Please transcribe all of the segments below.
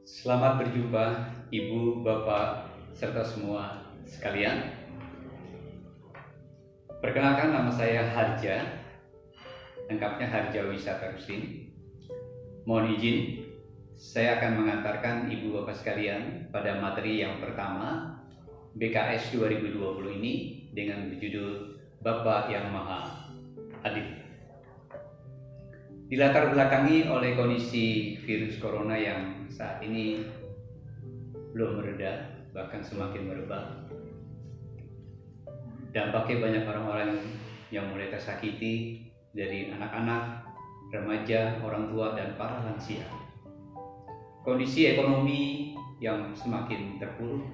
Selamat berjumpa Ibu, Bapak, serta semua sekalian. Perkenalkan, nama saya Harja, lengkapnya Harja Wisata Rustin. Mohon izin, saya akan mengantarkan Ibu Bapak sekalian pada materi yang pertama BKS 2020 ini dengan berjudul Bapa yang Maha Adil. Dilatar belakangi oleh kondisi virus corona yang saat ini belum mereda, bahkan semakin merebak. Dampaknya banyak orang-orang yang mulai tersakiti, dari anak-anak, remaja, orang tua, dan para lansia. Kondisi ekonomi yang semakin terpuruk,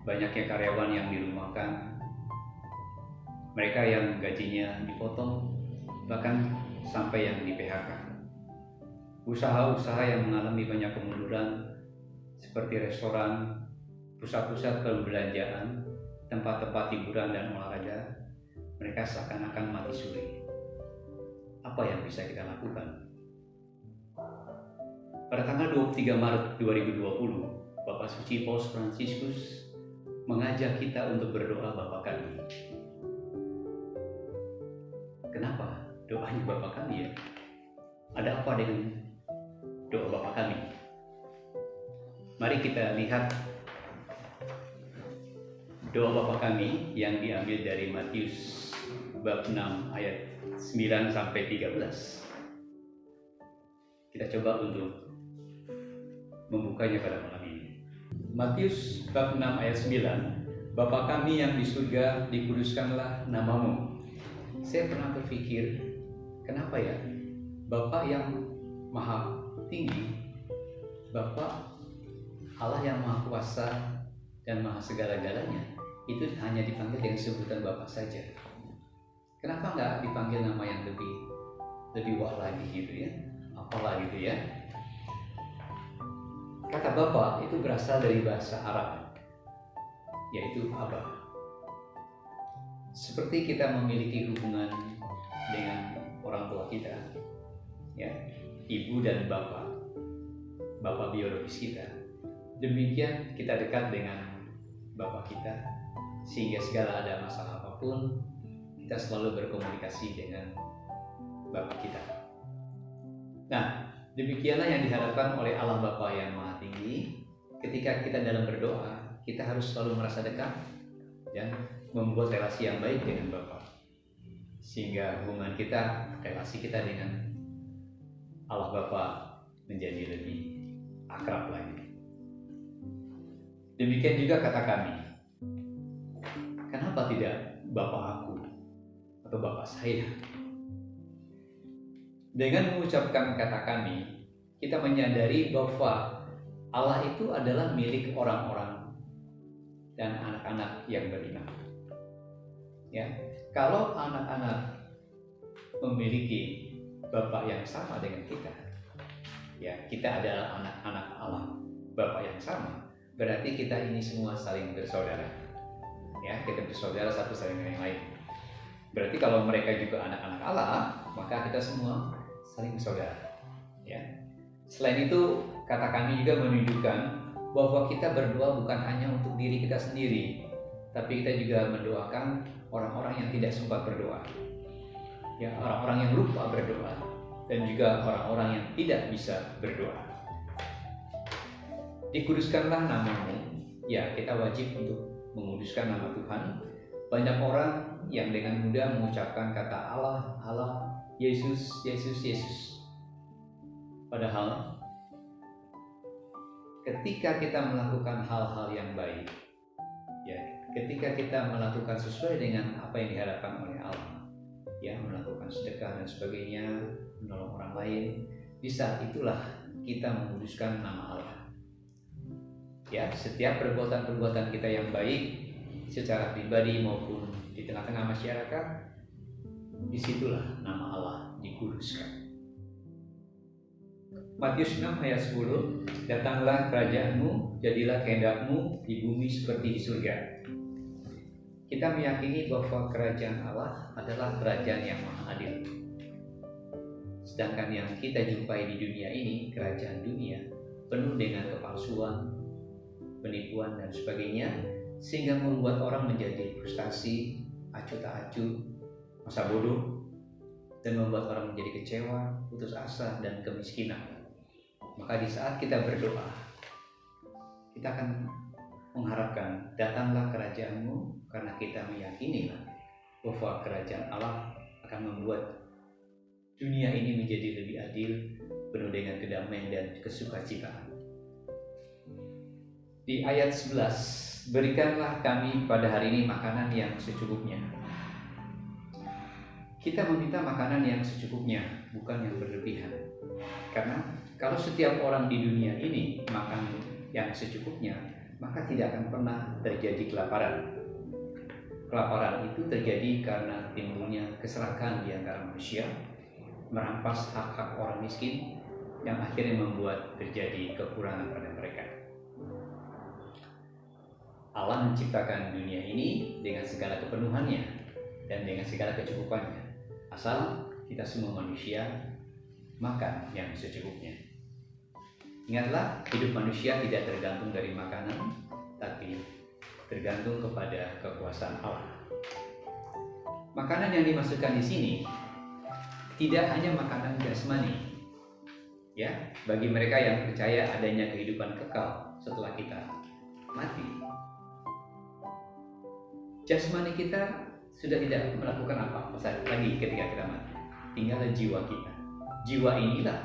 banyaknya karyawan yang dirumahkan, mereka yang gajinya dipotong, bahkan sampai yang di PHK. Usaha-usaha yang mengalami banyak kemunduran seperti restoran, pusat-pusat perbelanjaan, tempat-tempat hiburan dan olahraga, mereka seakan-akan mati suri. Apa yang bisa kita lakukan? Pada tanggal 23 Maret 2020, Bapak Suci Paus Fransiskus mengajak kita untuk berdoa Bapa Kami. Kenapa doanya Bapa Kami ya? Ada apa dengan doa Bapa Kami? Mari kita lihat doa Bapa Kami yang diambil dari Matius bab 6 ayat 9 sampai 13. Kita coba untuk membukanya pada malam ini. Matius bab 6 ayat 9. Bapa Kami yang di surga, dikuduskanlah namamu. Saya pernah berpikir, kenapa ya Bapa yang maha tinggi, Bapa Allah yang maha kuasa dan maha segala-galanya, itu hanya dipanggil dengan sebutan Bapa saja. Kenapa nggak dipanggil nama yang lebih wah lagi gitu ya? Apalah gitu ya? Kata Bapa itu berasal dari bahasa Arab, yaitu Abah. Seperti kita memiliki hubungan dengan orang tua kita, ya, ibu dan bapak biologis kita. Demikian kita dekat dengan bapak kita, sehingga segala ada masalah apapun, kita selalu berkomunikasi dengan bapak kita. Nah, demikianlah yang diharapkan oleh Allah Bapa yang Maha Tinggi. Ketika kita dalam berdoa, kita harus selalu merasa dekat dan membuat relasi yang baik dengan Bapa, sehingga hubungan kita, relasi kita dengan Allah Bapa menjadi lebih akrab lagi. Demikian juga kata kami. Kenapa tidak Bapa aku atau Bapa saya? Dengan mengucapkan kata kami, kita menyadari bahwa Allah itu adalah milik orang-orang dan anak-anak yang beriman. Ya, kalau anak-anak memiliki Bapa yang sama dengan kita, ya, kita adalah anak-anak Allah, Bapa yang sama, berarti kita ini semua saling bersaudara. Ya, kita bersaudara satu sama yang lain. Berarti kalau mereka juga anak-anak Allah, maka kita semua saling bersaudara. Ya. Selain itu, kata kami juga menunjukkan bahwa kita berdoa bukan hanya untuk diri kita sendiri, tapi kita juga mendoakan orang-orang yang tidak sempat berdoa, ya, orang-orang yang lupa berdoa, dan juga orang-orang yang tidak bisa berdoa. Dikuduskanlah namamu. Ya, kita wajib untuk menguduskan nama Tuhan. Banyak orang yang dengan mudah mengucapkan kata Allah, Allah, Yesus, Yesus, Yesus. Padahal ketika kita melakukan hal-hal yang baik, ya, ketika kita melakukan sesuai dengan apa yang diharapkan oleh Allah, ya, melakukan sedekah dan sebagainya, menolong orang lain, di saat itulah kita menguduskan nama Allah. Ya, setiap perbuatan-perbuatan kita yang baik secara pribadi maupun di tengah-tengah masyarakat, disitulah nama Allah dikuduskan. Matius 6 ayat 10, datanglah kerajaanmu, jadilah kehendakmu di bumi seperti di surga. Kita meyakini bahwa kerajaan Allah adalah kerajaan yang maha adil. Sedangkan yang kita jumpai di dunia ini, kerajaan dunia, penuh dengan kepalsuan, penipuan dan sebagainya, sehingga membuat orang menjadi frustasi, acuh tak acuh, masa bodoh, dan membuat orang menjadi kecewa, putus asa, dan kemiskinan. Maka di saat kita berdoa, kita akan mengharapkan, datanglah kerajaan-Mu, karena kita meyakini bahwa kerajaan Allah akan membuat dunia ini menjadi lebih adil, penuh dengan kedamaian dan kesukacitaan. Di ayat 11, berikanlah kami pada hari ini makanan yang secukupnya. Kita meminta makanan yang secukupnya, bukan yang berlebihan. Karena kalau setiap orang di dunia ini makan yang secukupnya, maka tidak akan pernah terjadi kelaparan. Kelaparan itu terjadi karena timbulnya keserakahan di antara manusia, merampas hak-hak orang miskin, yang akhirnya membuat terjadi kekurangan pada mereka. Allah menciptakan dunia ini dengan segala kepenuhannya dan dengan segala kecukupannya, asal kita semua manusia makan yang secukupnya. Ingatlah, hidup manusia tidak tergantung dari makanan, tapi tergantung kepada kekuasaan Allah. Makanan yang dimasukkan di sini tidak hanya makanan jasmani, ya, bagi mereka yang percaya adanya kehidupan kekal setelah kita mati. Jasmani kita sudah tidak melakukan apa-apa lagi ketika kita mati. Tinggallah jiwa kita. Jiwa inilah,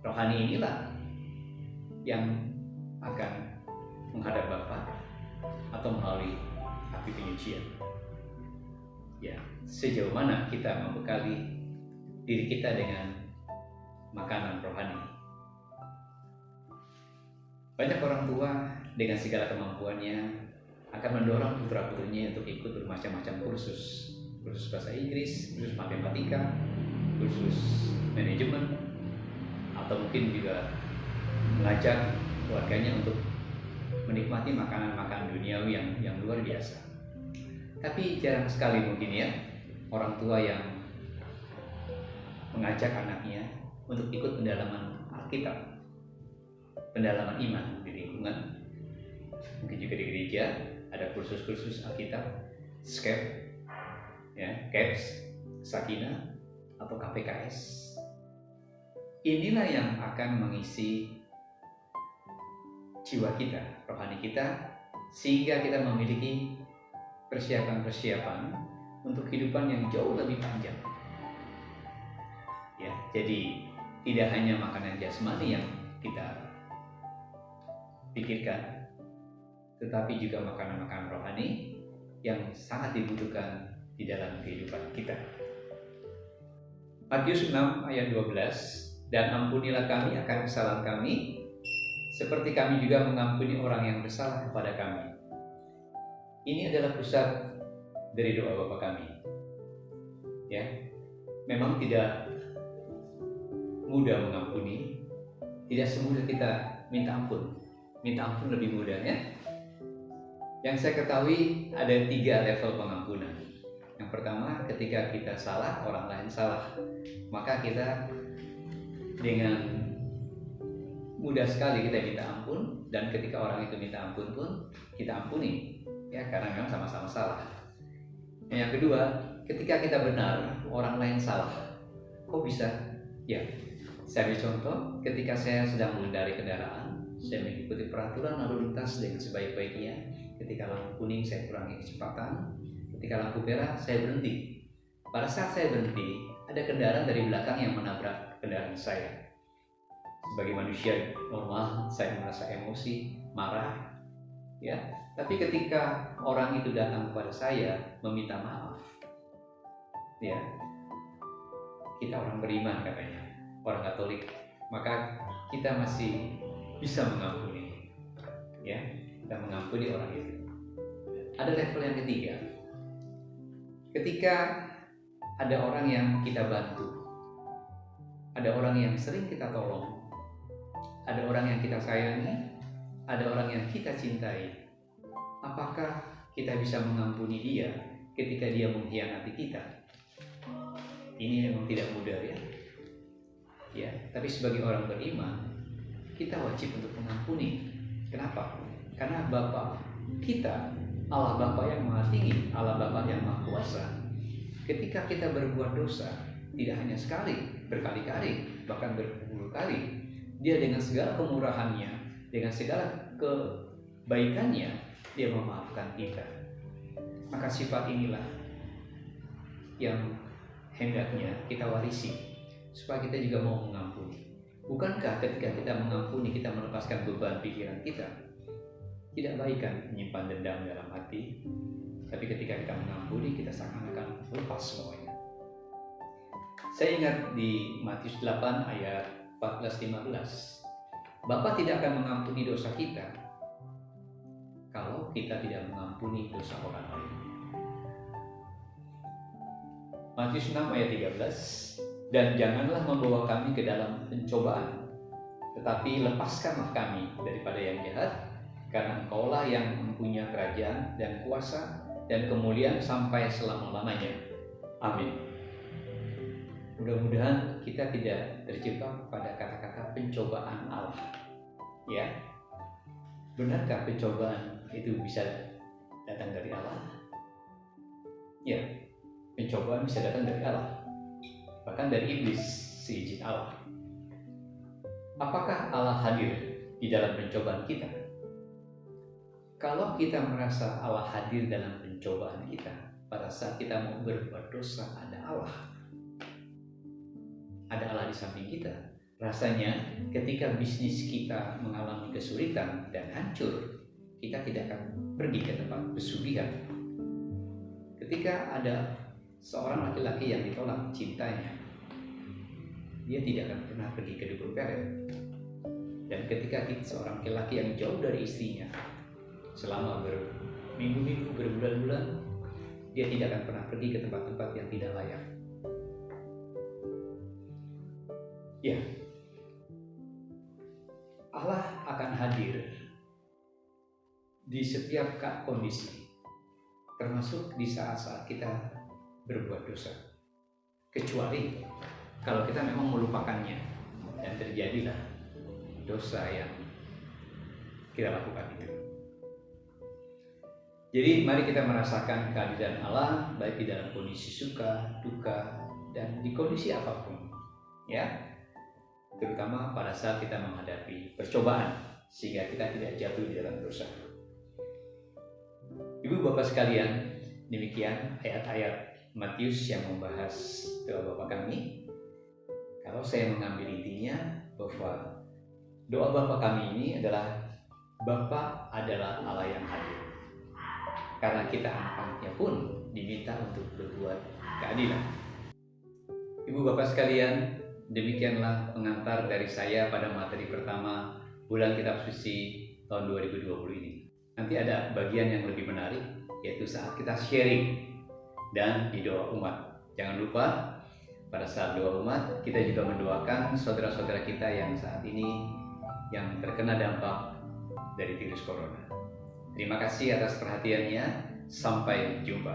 rohani inilah yang akan menghadap Bapa atau melalui api penyucian. Ya, sejauh mana kita membekali diri kita dengan makanan rohani. Banyak orang tua dengan segala kemampuannya akan mendorong putra-putrinya untuk ikut bermacam-macam kursus bahasa Inggris, kursus matematika, kursus manajemen, atau mungkin juga mengajak keluarganya untuk menikmati makanan-makanan duniawi yang luar biasa. Tapi jarang sekali mungkin ya orang tua yang mengajak anaknya untuk ikut pendalaman Alkitab, pendalaman iman di lingkungan, mungkin juga di gereja ada kursus-kursus Alkitab, SCAP, ya, CAPS, Sakina, atau KPKS. Inilah yang akan mengisi jiwa kita, rohani kita, sehingga kita memiliki persiapan-persiapan untuk kehidupan yang jauh lebih panjang. Ya, jadi tidak hanya makanan jasmani yang kita pikirkan, tetapi juga makanan-makanan rohani yang sangat dibutuhkan di dalam kehidupan kita. Matius 6 ayat 12, dan ampunilah kami akan kesalahan kami, seperti kami juga mengampuni orang yang bersalah kepada kami. Ini adalah pusat dari doa Bapa kami. Ya, memang tidak mudah mengampuni, tidak semudah kita minta ampun. Minta ampun lebih mudah, ya. Yang saya ketahui ada 3 level pengampunan. Yang pertama, ketika kita salah, orang lain salah, maka kita dengan mudah sekali kita minta ampun, dan ketika orang itu minta ampun pun kita ampuni, ya, karena memang sama-sama salah. Yang kedua, ketika kita benar, orang lain salah. Kok bisa? Ya, saya ambil contoh, ketika saya sedang mengendarai kendaraan, saya mengikuti peraturan lalu lintas dengan sebaik-baiknya. Ketika lampu kuning saya kurangi kecepatan, ketika lampu merah saya berhenti. Pada saat saya berhenti, ada kendaraan dari belakang yang menabrak kendaraan saya. Sebagai manusia normal, saya merasa emosi, marah, ya. Tapi ketika orang itu datang kepada saya meminta maaf, ya, kita orang beriman katanya, orang Katolik, maka kita masih bisa mengampuni, ya, dan mengampuni orang itu. Ada level yang ketiga, ketika ada orang yang kita bantu, ada orang yang sering kita tolong, ada orang yang kita sayangi, ada orang yang kita cintai. Apakah kita bisa mengampuni dia ketika dia mengkhianati kita? Ini memang tidak mudah, ya. Ya, tapi sebagai orang beriman, kita wajib untuk mengampuni. Kenapa? Karena Bapa kita, Allah Bapa yang Maha Tinggi, Allah Bapa yang Maha Kuasa, ketika kita berbuat dosa, tidak hanya sekali, berkali-kali, bahkan berpuluh kali, Dia dengan segala kemurahannya, dengan segala kebaikannya, Dia memaafkan kita. Maka sifat inilah yang hendaknya kita warisi, supaya kita juga mau mengampuni. Bukankah ketika kita mengampuni, kita melepaskan beban pikiran kita? Tidak baik kan menyimpan dendam dalam hati, tapi ketika kita mengampuni, kita seakan-akan lepas semuanya. Saya ingat di Matius 8 ayat 14-15, Bapa tidak akan mengampuni dosa kita kalau kita tidak mengampuni dosa orang lain. Matius 6 ayat 13, dan janganlah membawa kami ke dalam pencobaan, tetapi lepaskanlah kami daripada yang jahat, karena Engkaulah yang mempunyai kerajaan dan kuasa dan kemuliaan sampai selama-lamanya. Amin. Mudah-mudahan kita tidak terjebak pada kata-kata pencobaan Allah. Ya, benarkah pencobaan itu bisa datang dari Allah? Ya, pencobaan bisa datang dari Allah, bahkan dari iblis, seizin Allah. Apakah Allah hadir di dalam pencobaan kita? Kalau kita merasa Allah hadir dalam pencobaan kita, pada saat kita mau berbuat dosa, ada Allah. Ada Allah di samping kita. Rasanya ketika bisnis kita mengalami kesulitan dan hancur, kita tidak akan pergi ke tempat pesugihan. Ketika ada seorang laki-laki yang ditolak cintanya, dia tidak akan pernah pergi ke dukun pelet. Dan ketika seorang laki-laki yang jauh dari istrinya selama berminggu-minggu, berbulan-bulan, dia tidak akan pernah pergi ke tempat-tempat yang tidak layak. Ya, Allah akan hadir di setiap kondisi, termasuk di saat-saat kita berbuat dosa. Kecuali kalau kita memang melupakannya dan terjadilah dosa yang kita lakukan itu. Jadi mari kita merasakan kehadiran Allah baik di dalam kondisi suka, duka, dan di kondisi apapun, ya, terutama pada saat kita menghadapi percobaan sehingga kita tidak jatuh di dalam dosa. Ibu bapak sekalian, demikian ayat-ayat Matius yang membahas doa Bapa kami. Kalau saya mengambil intinya bahwa doa Bapa kami ini adalah Bapa adalah Allah yang hadir. Karena kita anak-anaknya pun diminta untuk berbuat keadilan. Ibu bapak sekalian, demikianlah pengantar dari saya pada materi pertama bulan kitab suci tahun 2020 ini. Nanti ada bagian yang lebih menarik, yaitu saat kita sharing dan di doa umat. Jangan lupa pada saat doa umat kita juga mendoakan saudara-saudara kita yang saat ini yang terkena dampak dari virus corona. Terima kasih atas perhatiannya. Sampai jumpa.